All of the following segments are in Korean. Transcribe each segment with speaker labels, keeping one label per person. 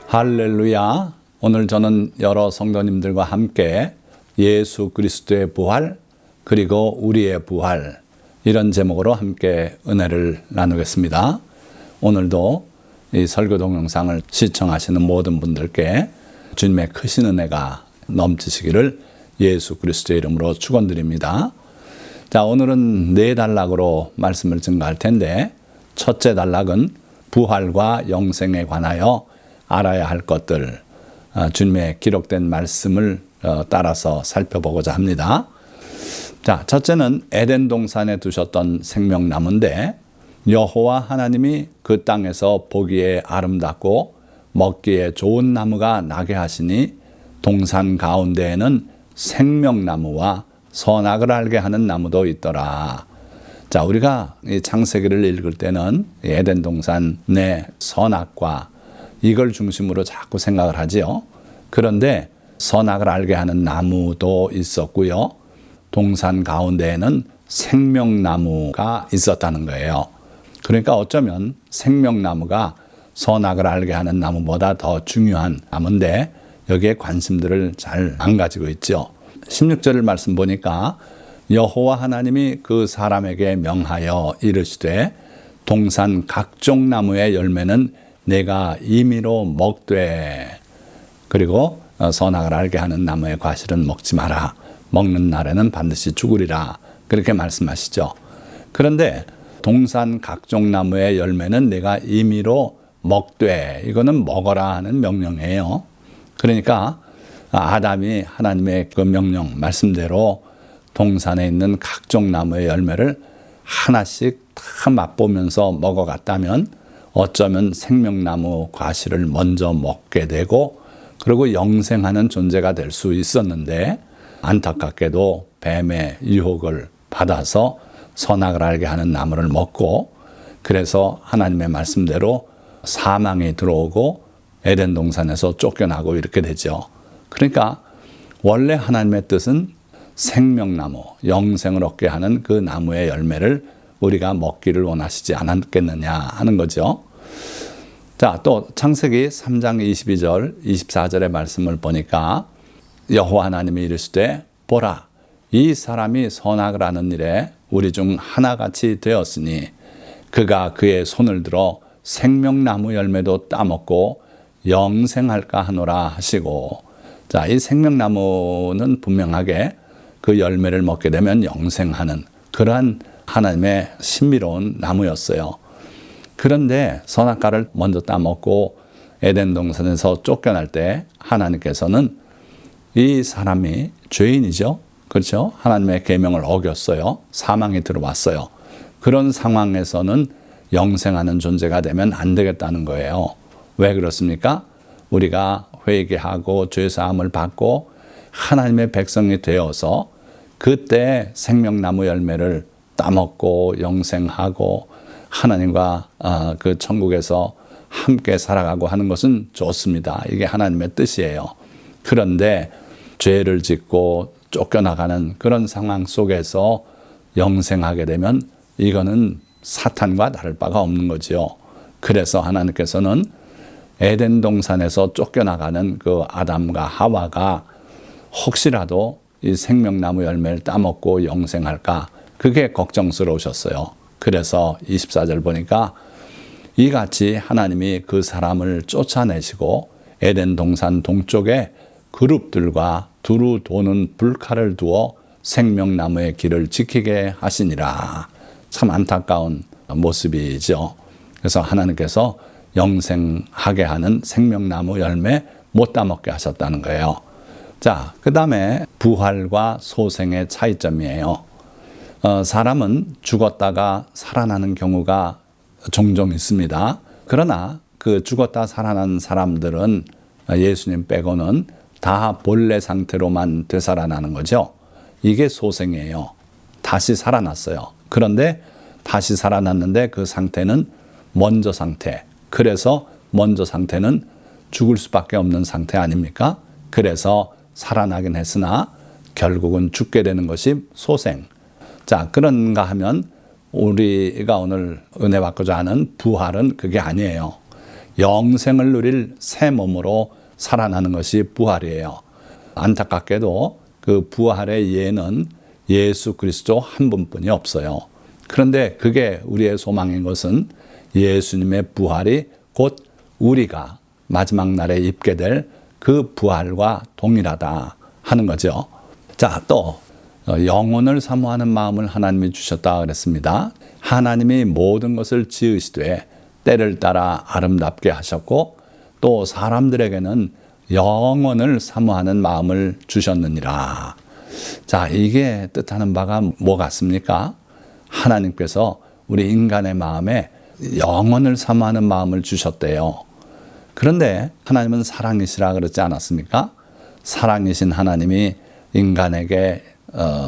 Speaker 1: 할렐루야. 오늘 저는 여러 성도님들과 함께 예수 그리스도의 부활 그리고 우리의 부활 이런 제목으로 함께 은혜를 나누겠습니다. 오늘도 이 설교 동영상을 시청하시는 모든 분들께 주님의 크신 은혜가 넘치시기를 예수 그리스도의 이름으로 축원드립니다. 자, 오늘은 네 단락으로 말씀을 증가할 텐데 첫째 단락은 부활과 영생에 관하여 알아야 할 것들, 주님의 기록된 말씀을 따라서 살펴보고자 합니다. 자, 첫째는 에덴 동산에 두셨던 생명나무인데 여호와 하나님이 그 땅에서 보기에 아름답고 먹기에 좋은 나무가 나게 하시니 동산 가운데에는 생명나무와 선악을 알게 하는 나무도 있더라. 자, 우리가 이 창세기를 읽을 때는 에덴 동산의 선악과 이걸 중심으로 자꾸 생각을 하지요. 그런데 선악을 알게 하는 나무도 있었고요. 동산 가운데에는 생명나무가 있었다는 거예요. 그러니까 어쩌면 생명나무가 선악을 알게 하는 나무보다 더 중요한 나무인데 여기에 관심들을 잘 안 가지고 있죠. 16절 말씀 보니까 여호와 하나님이 그 사람에게 명하여 이르시되 동산 각종 나무의 열매는 내가 임의로 먹되 그리고 선악을 알게 하는 나무의 과실은 먹지 마라. 먹는 날에는 반드시 죽으리라. 그렇게 말씀하시죠. 그런데 동산 각종 나무의 열매는 내가 임의로 먹되 이거는 먹어라 하는 명령이에요. 그러니까 아담이 하나님의 그 명령 말씀대로 동산에 있는 각종 나무의 열매를 하나씩 다 맛보면서 먹어갔다면 어쩌면 생명나무 과실을 먼저 먹게 되고 그리고 영생하는 존재가 될 수 있었는데 안타깝게도 뱀의 유혹을 받아서 선악을 알게 하는 나무를 먹고 그래서 하나님의 말씀대로 사망이 들어오고 에덴 동산에서 쫓겨나고 이렇게 되죠. 그러니까 원래 하나님의 뜻은 생명나무, 영생을 얻게 하는 그 나무의 열매를 우리가 먹기를 원하시지 않았겠느냐 하는 거죠. 자, 또 창세기 3장 22절, 24절의 말씀을 보니까 여호와 하나님이 이르시되 보라, 이 사람이 선악을 하는 일에 우리 중 하나같이 되었으니 그가 그의 손을 들어 생명나무 열매도 따먹고 영생할까 하노라 하시고, 자, 이 생명나무는 분명하게 그 열매를 먹게 되면 영생하는 그러한 하나님의 신비로운 나무였어요. 그런데 선악과를 먼저 따먹고 에덴 동산에서 쫓겨날 때 하나님께서는 이 사람이 죄인이죠. 그렇죠? 하나님의 계명을 어겼어요. 사망이 들어왔어요. 그런 상황에서는 영생하는 존재가 되면 안 되겠다는 거예요. 왜 그렇습니까? 우리가 회개하고 죄사함을 받고 하나님의 백성이 되어서 그때 생명나무 열매를 따먹고 영생하고 하나님과 그 천국에서 함께 살아가고 하는 것은 좋습니다. 이게 하나님의 뜻이에요. 그런데 죄를 짓고 쫓겨나가는 그런 상황 속에서 영생하게 되면 이거는 사탄과 다를 바가 없는 거죠. 그래서 하나님께서는 에덴 동산에서 쫓겨나가는 그 아담과 하와가 혹시라도 이 생명나무 열매를 따먹고 영생할까 그게 걱정스러우셨어요. 그래서 24절 보니까 이같이 하나님이 그 사람을 쫓아내시고 에덴 동산 동쪽에 그룹들과 두루 도는 불칼을 두어 생명나무의 길을 지키게 하시니라. 참 안타까운 모습이죠. 그래서 하나님께서 영생하게 하는 생명나무 열매 못 따먹게 하셨다는 거예요. 자, 그 다음에 부활과 소생의 차이점이에요. 사람은 죽었다가 살아나는 경우가 종종 있습니다. 그러나 그 죽었다 살아난 사람들은 예수님 빼고는 다 본래 상태로만 되살아나는 거죠. 이게 소생이에요. 다시 살아났어요. 그런데 다시 살아났는데 그 상태는 먼저 상태. 그래서 먼저 상태는 죽을 수밖에 없는 상태 아닙니까? 그래서 살아나긴 했으나 결국은 죽게 되는 것이 소생. 자, 그런가 하면 우리가 오늘 은혜 받고자 하는 부활은 그게 아니에요. 영생을 누릴 새 몸으로 살아나는 것이 부활이에요. 안타깝게도 그 부활의 예는 예수 그리스도 한 분뿐이 없어요. 그런데 그게 우리의 소망인 것은 예수님의 부활이 곧 우리가 마지막 날에 입게 될 그 부활과 동일하다 하는 거죠. 자, 또 영혼을 사모하는 마음을 하나님이 주셨다 그랬습니다. 하나님이 모든 것을 지으시되 때를 따라 아름답게 하셨고 또 사람들에게는 영혼을 사모하는 마음을 주셨느니라. 자, 이게 뜻하는 바가 뭐 같습니까? 하나님께서 우리 인간의 마음에 영혼을 사모하는 마음을 주셨대요. 그런데 하나님은 사랑이시라 그러지 않았습니까? 사랑이신 하나님이 인간에게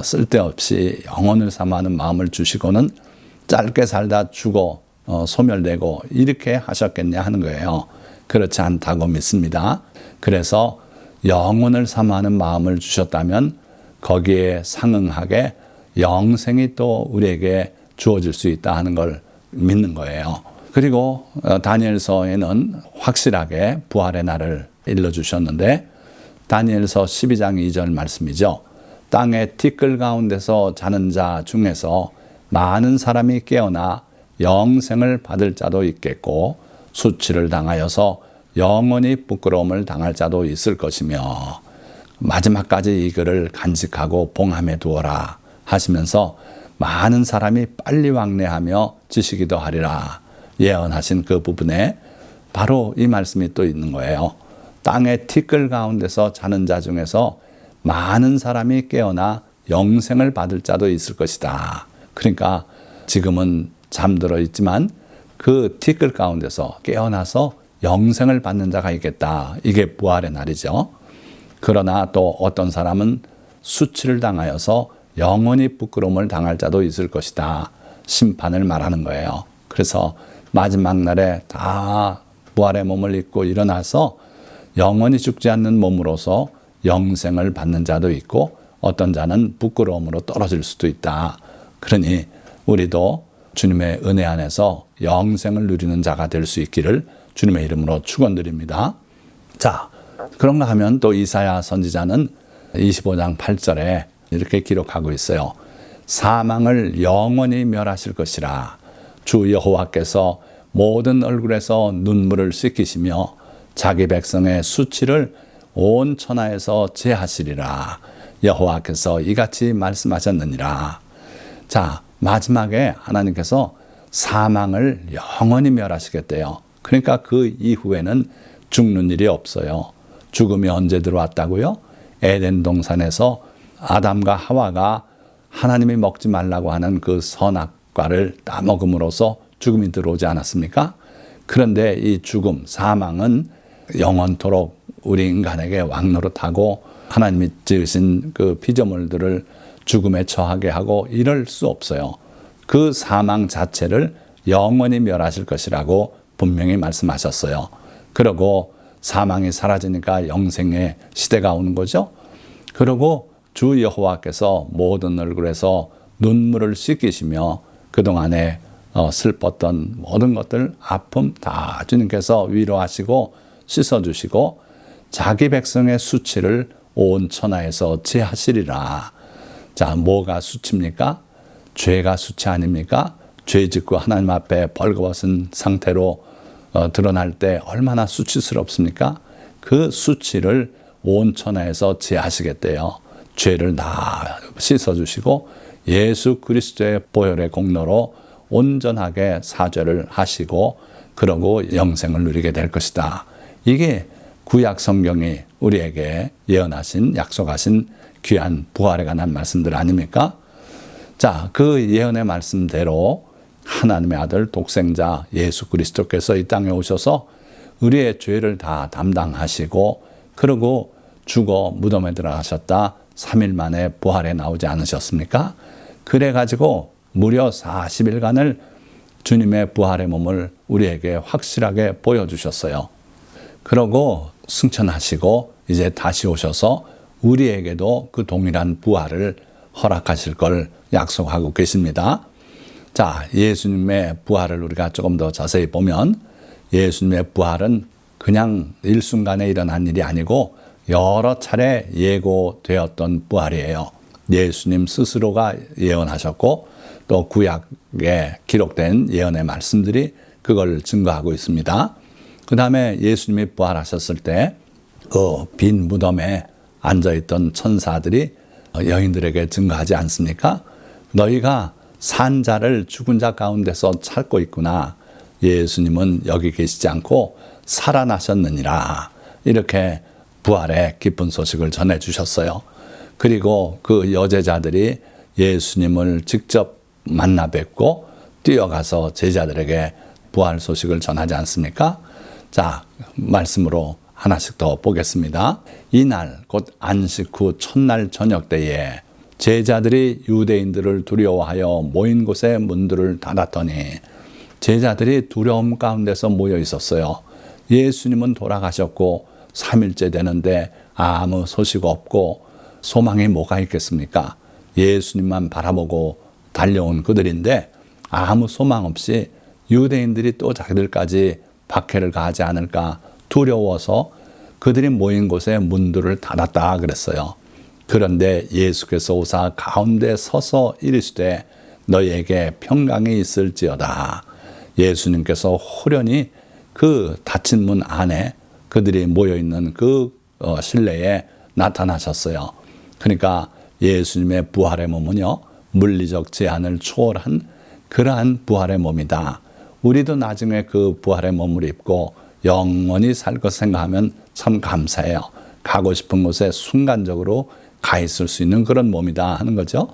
Speaker 1: 쓸데없이 영혼을 사모하는 마음을 주시고는 짧게 살다 죽어 소멸되고 이렇게 하셨겠냐 하는 거예요. 그렇지 않다고 믿습니다. 그래서 영혼을 사모하는 마음을 주셨다면 거기에 상응하게 영생이 또 우리에게 주어질 수 있다 하는 걸 믿는 거예요. 그리고 다니엘서에는 확실하게 부활의 날을 일러주셨는데 다니엘서 12장 2절 말씀이죠. 땅의 티끌 가운데서 자는 자 중에서 많은 사람이 깨어나 영생을 받을 자도 있겠고 수치를 당하여서 영원히 부끄러움을 당할 자도 있을 것이며 마지막까지 이 글을 간직하고 봉함에 두어라 하시면서 많은 사람이 빨리 왕래하며 지시기도 하리라 예언하신 그 부분에 바로 이 말씀이 또 있는 거예요. 땅의 티끌 가운데서 자는 자 중에서 많은 사람이 깨어나 영생을 받을 자도 있을 것이다. 그러니까 지금은 잠들어 있지만 그 티끌 가운데서 깨어나서 영생을 받는 자가 있겠다. 이게 부활의 날이죠. 그러나 또 어떤 사람은 수치를 당하여서 영원히 부끄러움을 당할 자도 있을 것이다. 심판을 말하는 거예요. 그래서 마지막 날에 다 부활의 몸을 입고 일어나서 영원히 죽지 않는 몸으로서 영생을 받는 자도 있고 어떤 자는 부끄러움으로 떨어질 수도 있다. 그러니 우리도 주님의 은혜 안에서 영생을 누리는 자가 될 수 있기를 주님의 이름으로 축원드립니다. 자, 그런가 하면 또 이사야 선지자는 25장 8절에 이렇게 기록하고 있어요. 사망을 영원히 멸하실 것이라. 주 여호와께서 모든 얼굴에서 눈물을 씻기시며 자기 백성의 수치를 온 천하에서 제하시리라. 여호와께서 이같이 말씀하셨느니라. 자, 마지막에 하나님께서 사망을 영원히 멸하시겠대요. 그러니까 그 이후에는 죽는 일이 없어요. 죽음이 언제 들어왔다고요? 에덴 동산에서 아담과 하와가 하나님이 먹지 말라고 하는 그 선악과를 따먹음으로써 죽음이 들어오지 않았습니까? 그런데 이 죽음, 사망은 영원토록 우리 인간에게 왕노릇하고 하나님이 지으신 그 피조물들을 죽음에 처하게 하고 이럴 수 없어요. 그 사망 자체를 영원히 멸하실 것이라고 분명히 말씀하셨어요. 그리고 사망이 사라지니까 영생의 시대가 오는 거죠. 그리고 주 여호와께서 모든 얼굴에서 눈물을 씻기시며 그동안에 슬펐던 모든 것들, 아픔 다 주님께서 위로하시고 씻어주시고 자기 백성의 수치를 온 천하에서 제하시리라. 자, 뭐가 수치입니까? 죄가 수치 아닙니까? 죄 짓고 하나님 앞에 벌거벗은 상태로 드러날 때 얼마나 수치스럽습니까? 그 수치를 온 천하에서 제하시겠대요. 죄를 다 씻어주시고 예수 그리스도의 보혈의 공로로 온전하게 사죄를 하시고 그러고 영생을 누리게 될 것이다. 이게 구약 성경이 우리에게 예언하신 약속하신 귀한 부활에 관한 말씀들 아닙니까? 자, 그 예언의 말씀대로 하나님의 아들 독생자 예수 그리스도께서 이 땅에 오셔서 우리의 죄를 다 담당하시고 그러고 죽어 무덤에 들어가셨다 3일 만에 부활에 나오지 않으셨습니까? 그래가지고 무려 40일간을 주님의 부활의 몸을 우리에게 확실하게 보여주셨어요. 그러고 승천하시고 이제 다시 오셔서 우리에게도 그 동일한 부활을 허락하실 걸 약속하고 계십니다. 자, 예수님의 부활을 우리가 조금 더 자세히 보면 예수님의 부활은 그냥 일순간에 일어난 일이 아니고 여러 차례 예고되었던 부활이에요. 예수님 스스로가 예언하셨고 또 구약에 기록된 예언의 말씀들이 그걸 증거하고 있습니다. 그 다음에 예수님이 부활하셨을 때 그 빈 무덤에 앉아있던 천사들이 여인들에게 증거하지 않습니까? 너희가 산 자를 죽은 자 가운데서 찾고 있구나. 예수님은 여기 계시지 않고 살아나셨느니라. 이렇게 부활의 기쁜 소식을 전해주셨어요. 그리고 그 여제자들이 예수님을 직접 만나 뵙고 뛰어가서 제자들에게 부활 소식을 전하지 않습니까? 자, 말씀으로 하나씩 더 보겠습니다. 이날 곧 안식 후 첫날 저녁 때에 제자들이 유대인들을 두려워하여 모인 곳에 문들을 닫았더니 제자들이 두려움 가운데서 모여 있었어요. 예수님은 돌아가셨고 3일째 되는데 아무 소식 없고 소망이 뭐가 있겠습니까? 예수님만 바라보고 달려온 그들인데 아무 소망 없이 유대인들이 또 자기들까지 박해를 가하지 않을까 두려워서 그들이 모인 곳에 문들을 닫았다 그랬어요. 그런데 예수께서 오사 가운데 서서 이르시되 너희에게 평강이 있을지어다. 예수님께서 호련히 그 닫힌 문 안에 그들이 모여있는 그 실내에 나타나셨어요. 그러니까 예수님의 부활의 몸은요, 물리적 제한을 초월한 그러한 부활의 몸이다. 우리도 나중에 그 부활의 몸을 입고 영원히 살 것 생각하면 참 감사해요. 가고 싶은 곳에 순간적으로 가 있을 수 있는 그런 몸이다 하는 거죠.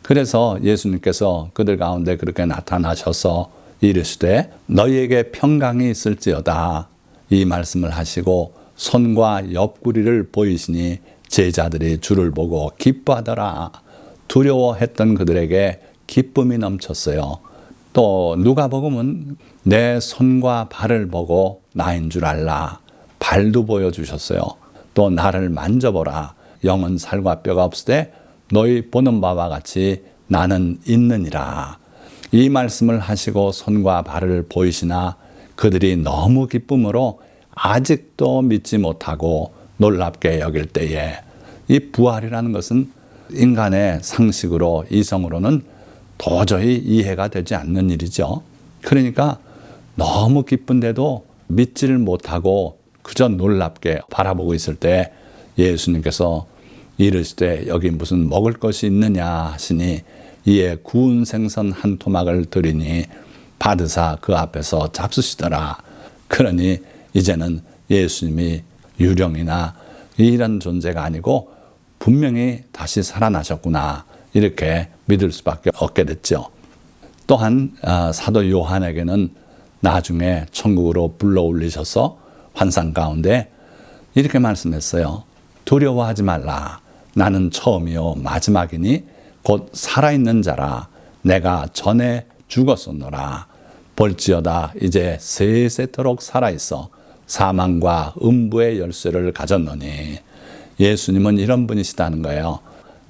Speaker 1: 그래서 예수님께서 그들 가운데 그렇게 나타나셔서 이르시되 너희에게 평강이 있을지어다. 이 말씀을 하시고 손과 옆구리를 보이시니 제자들이 주를 보고 기뻐하더라. 두려워했던 그들에게 기쁨이 넘쳤어요. 또 누가복음은 내 손과 발을 보고 나인 줄 알라. 발도 보여주셨어요. 또 나를 만져보라. 영은 살과 뼈가 없으되 너희 보는 바와 같이 나는 있느니라. 이 말씀을 하시고 손과 발을 보이시나 그들이 너무 기쁨으로 아직도 믿지 못하고 놀랍게 여길 때에 이 부활이라는 것은 인간의 상식으로 이성으로는 도저히 이해가 되지 않는 일이죠. 그러니까 너무 기쁜데도 믿지를 못하고 그저 놀랍게 바라보고 있을 때 예수님께서 이르시되 여기 무슨 먹을 것이 있느냐 하시니 이에 구운 생선 한 토막을 드리니 받으사 그 앞에서 잡수시더라. 그러니 이제는 예수님이 유령이나 이런 존재가 아니고 분명히 다시 살아나셨구나. 이렇게 믿을 수밖에 없게 됐죠. 또한 사도 요한에게는 나중에 천국으로 불러 올리셔서 환상 가운데 이렇게 말씀했어요. 두려워하지 말라. 나는 처음이요 마지막이니 곧 살아있는 자라. 내가 전에 죽었었노라. 볼지어다 이제 세세토록 살아있어 사망과 음부의 열쇠를 가졌노니. 예수님은 이런 분이시다는 거예요.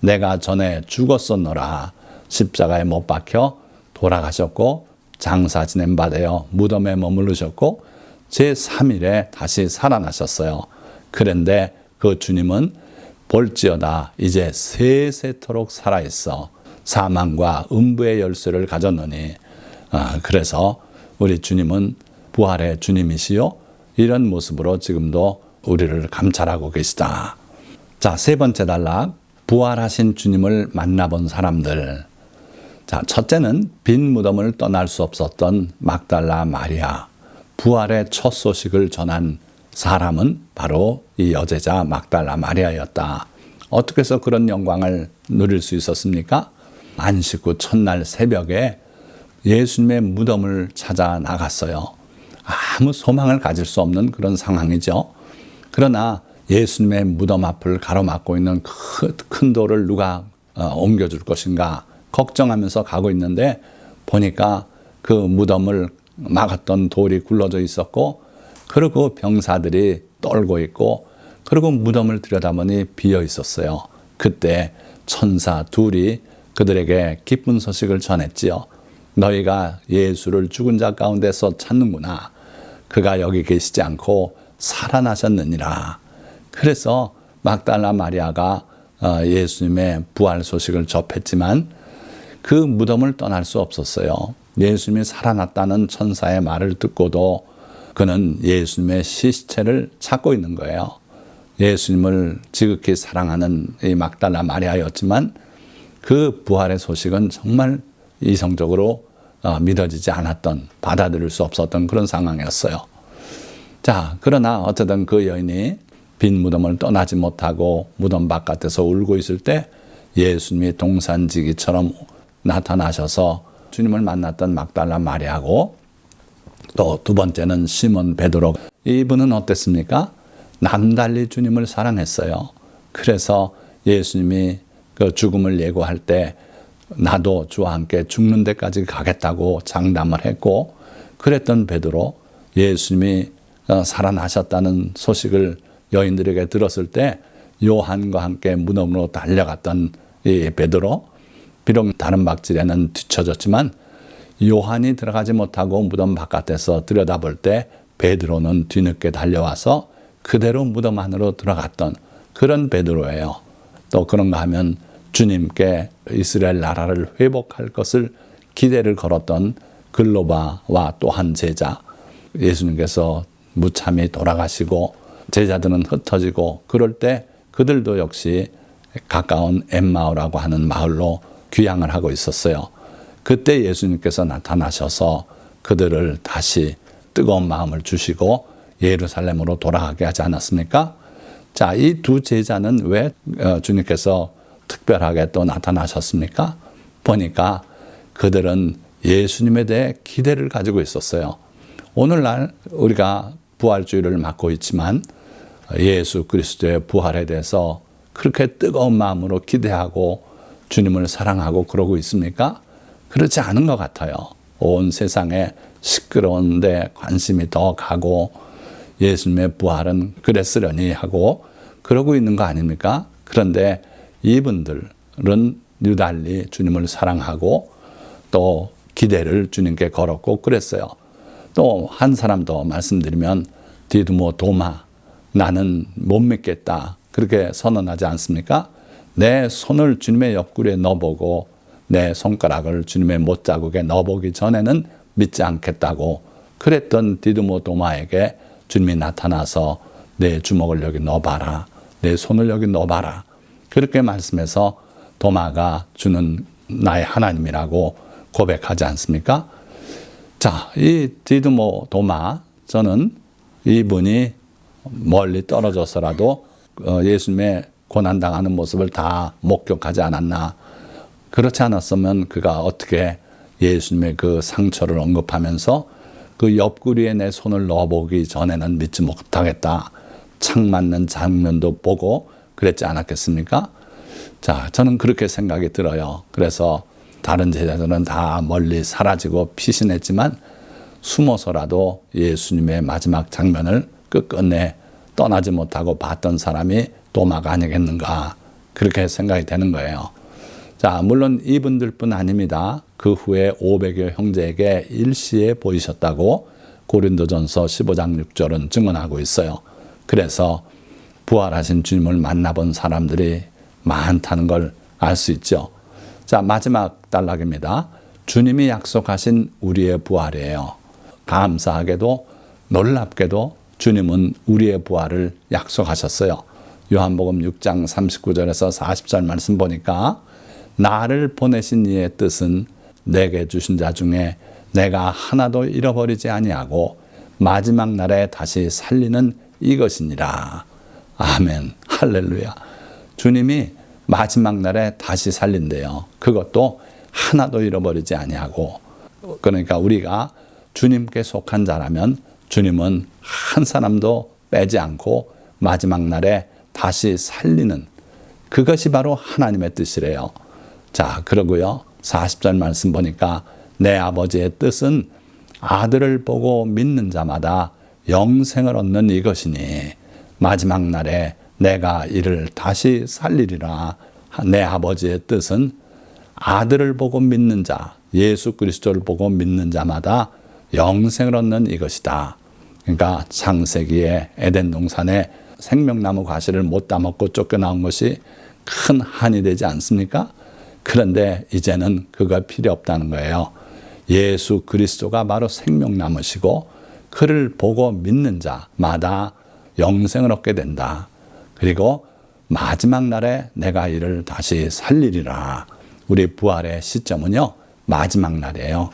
Speaker 1: 내가 전에 죽었었노라. 십자가에 못 박혀 돌아가셨고 장사 지낸 바 되어 무덤에 머무르셨고 제3일에 다시 살아나셨어요. 그런데 그 주님은 볼지어다 이제 세세토록 살아있어 사망과 음부의 열쇠를 가졌노니. 그래서 우리 주님은 부활의 주님이시요 이런 모습으로 지금도 우리를 감찰하고 계시다. 자, 세 번째 단락, 부활하신 주님을 만나본 사람들. 자, 첫째는 빈 무덤을 떠날 수 없었던 막달라 마리아. 부활의 첫 소식을 전한 사람은 바로 이 여제자 막달라 마리아였다. 어떻게 해서 그런 영광을 누릴 수 있었습니까? 안식 후 첫날 새벽에 예수님의 무덤을 찾아 나갔어요. 아무 소망을 가질 수 없는 그런 상황이죠. 그러나 예수님의 무덤 앞을 가로막고 있는 큰 돌을 누가 옮겨줄 것인가 걱정하면서 가고 있는데 보니까 그 무덤을 막았던 돌이 굴러져 있었고 그리고 병사들이 떨고 있고 그리고 무덤을 들여다보니 비어 있었어요. 그때 천사 둘이 그들에게 기쁜 소식을 전했지요. 너희가 예수를 죽은 자 가운데서 찾는구나. 그가 여기 계시지 않고 살아나셨느니라. 그래서 막달라 마리아가 예수님의 부활 소식을 접했지만 그 무덤을 떠날 수 없었어요. 예수님이 살아났다는 천사의 말을 듣고도 그는 예수님의 시체를 찾고 있는 거예요. 예수님을 지극히 사랑하는 이 막달라 마리아였지만 그 부활의 소식은 정말 이성적으로 믿어지지 않았던, 받아들일 수 없었던 그런 상황이었어요. 자, 그러나 어쨌든 그 여인이 빈 무덤을 떠나지 못하고 무덤 바깥에서 울고 있을 때 예수님이 동산지기처럼 나타나셔서 주님을 만났던 막달라 마리아고 또 두 번째는 시몬 베드로, 이분은 어땠습니까? 남달리 주님을 사랑했어요. 그래서 예수님이 그 죽음을 예고할 때 나도 주와 함께 죽는 데까지 가겠다고 장담을 했고, 그랬던 베드로, 예수님이 살아나셨다는 소식을 여인들에게 들었을 때 요한과 함께 무덤으로 달려갔던 이 베드로, 비록 다른 박질에는 뒤처졌지만 요한이 들어가지 못하고 무덤 바깥에서 들여다볼 때 베드로는 뒤늦게 달려와서 그대로 무덤 안으로 들어갔던 그런 베드로예요. 또 그런가 하면 주님께 이스라엘 나라를 회복할 것을 기대를 걸었던 글로바와 또 한 제자, 예수님께서 무참히 돌아가시고 제자들은 흩어지고 그럴 때 그들도 역시 가까운 엠마오라고 하는 마을로 귀향을 하고 있었어요. 그때 예수님께서 나타나셔서 그들을 다시 뜨거운 마음을 주시고 예루살렘으로 돌아가게 하지 않았습니까? 자, 이 두 제자는 왜 주님께서 특별하게 또 나타나셨습니까? 보니까 그들은 예수님에 대해 기대를 가지고 있었어요. 오늘날 우리가 부활주의를 맡고 있지만 예수 그리스도의 부활에 대해서 그렇게 뜨거운 마음으로 기대하고 주님을 사랑하고 그러고 있습니까? 그렇지 않은 것 같아요. 온 세상에 시끄러운데 관심이 더 가고 예수님의 부활은 그랬으려니 하고 그러고 있는 거 아닙니까? 그런데 이분들은 유달리 주님을 사랑하고 또 기대를 주님께 걸었고 그랬어요. 또 한 사람 더 말씀드리면 디두모 도마, 나는 못 믿겠다 그렇게 선언하지 않습니까? 내 손을 주님의 옆구리에 넣어보고 내 손가락을 주님의 못자국에 넣어보기 전에는 믿지 않겠다고 그랬던 디두모 도마에게 주님이 나타나서 내 주먹을 여기 넣어봐라, 내 손을 여기 넣어봐라 그렇게 말씀해서 도마가 주는 나의 하나님이라고 고백하지 않습니까? 자, 이 디두모 도마, 저는 이분이 멀리 떨어져서라도 예수님의 고난당하는 모습을 다 목격하지 않았나. 그렇지 않았으면 그가 어떻게 예수님의 그 상처를 언급하면서 그 옆구리에 내 손을 넣어보기 전에는 믿지 못하겠다. 창 맞는 장면도 보고 그랬지 않았겠습니까? 자, 저는 그렇게 생각이 들어요. 그래서 다른 제자들은 다 멀리 사라지고 피신했지만 숨어서라도 예수님의 마지막 장면을 끝끝내 떠나지 못하고 봤던 사람이 도마가 아니겠는가 그렇게 생각이 되는 거예요. 자, 물론 이분들뿐 아닙니다. 그 후에 500여 형제에게 일시에 보이셨다고 고린도전서 15장 6절은 증언하고 있어요. 그래서 부활하신 주님을 만나본 사람들이 많다는 걸 알 수 있죠. 자, 마지막 단락입니다. 주님이 약속하신 우리의 부활이에요. 감사하게도 놀랍게도 주님은 우리의 부활을 약속하셨어요. 요한복음 6장 39절에서 40절 말씀 보니까 나를 보내신 이의 뜻은 내게 주신 자 중에 내가 하나도 잃어버리지 아니하고 마지막 날에 다시 살리는 이것이니라. 아멘. 할렐루야. 주님이 마지막 날에 다시 살린대요. 그것도 하나도 잃어버리지 아니하고. 그러니까 우리가 주님께 속한 자라면 주님은 한 사람도 빼지 않고 마지막 날에 다시 살리는, 그것이 바로 하나님의 뜻이래요. 자, 그러고요. 40절 말씀 보니까 내 아버지의 뜻은 아들을 보고 믿는 자마다 영생을 얻는 이것이니 마지막 날에 내가 이를 다시 살리리라. 내 아버지의 뜻은 아들을 보고 믿는 자, 예수 그리스도를 보고 믿는 자마다 영생을 얻는 이것이다. 그러니까 창세기에 에덴 동산에 생명나무 과실을 못 따먹고 쫓겨나온 것이 큰 한이 되지 않습니까? 그런데 이제는 그거 필요 없다는 거예요. 예수 그리스도가 바로 생명나무시고 그를 보고 믿는 자마다 영생을 얻게 된다. 그리고 마지막 날에 내가 이를 다시 살리리라. 우리 부활의 시점은요, 마지막 날이에요.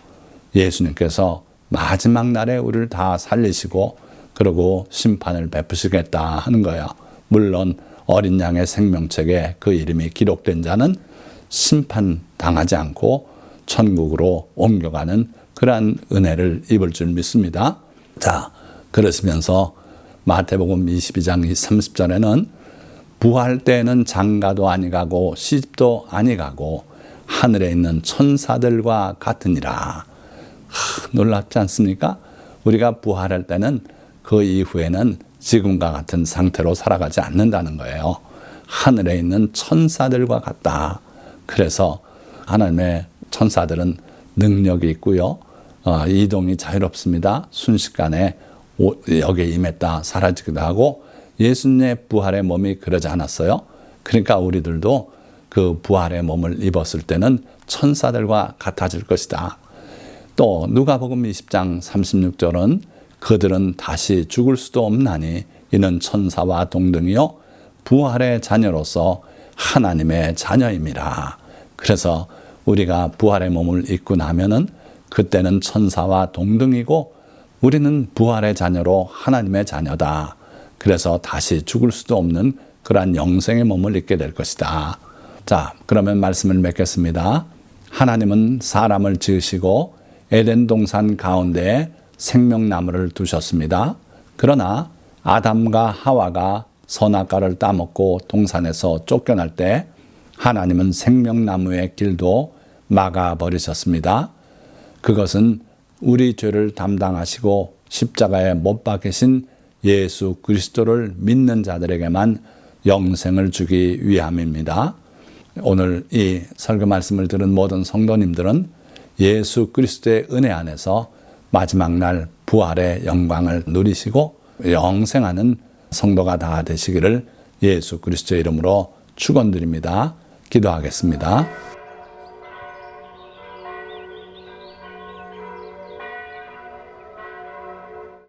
Speaker 1: 예수님께서 마지막 날에 우리를 다 살리시고 그리고 심판을 베푸시겠다 하는 거예요. 물론 어린 양의 생명책에 그 이름이 기록된 자는 심판당하지 않고 천국으로 옮겨가는 그러한 은혜를 입을 줄 믿습니다. 자, 그러시면서 마태복음 22장 30절에는 부활 때에는 장가도 아니가고 시집도 아니가고 하늘에 있는 천사들과 같으니라. 놀랍지 않습니까? 우리가 부활할 때는 그 이후에는 지금과 같은 상태로 살아가지 않는다는 거예요. 하늘에 있는 천사들과 같다. 그래서 하나님의 천사들은 능력이 있고요. 이동이 자유롭습니다. 순식간에 여기에 임했다 사라지기도 하고 예수님의 부활의 몸이 그러지 않았어요. 그러니까 우리들도 그 부활의 몸을 입었을 때는 천사들과 같아질 것이다. 또 누가복음 20장 36절은 그들은 다시 죽을 수도 없나니 이는 천사와 동등이요 부활의 자녀로서 하나님의 자녀임이라. 그래서 우리가 부활의 몸을 입고 나면은 그때는 천사와 동등이고 우리는 부활의 자녀로 하나님의 자녀다. 그래서 다시 죽을 수도 없는 그러한 영생의 몸을 입게 될 것이다. 자, 그러면 말씀을 맺겠습니다. 하나님은 사람을 지으시고 에덴 동산 가운데에 생명나무를 두셨습니다. 그러나 아담과 하와가 선악과를 따먹고 동산에서 쫓겨날 때 하나님은 생명나무의 길도 막아버리셨습니다. 그것은 우리 죄를 담당하시고 십자가에 못 박히신 예수 그리스도를 믿는 자들에게만 영생을 주기 위함입니다. 오늘 이 설교 말씀을 들은 모든 성도님들은 예수 그리스도의 은혜 안에서 마지막 날 부활의 영광을 누리시고 영생하는 성도가 다 되시기를 예수 그리스도의 이름으로 축원드립니다. 기도하겠습니다.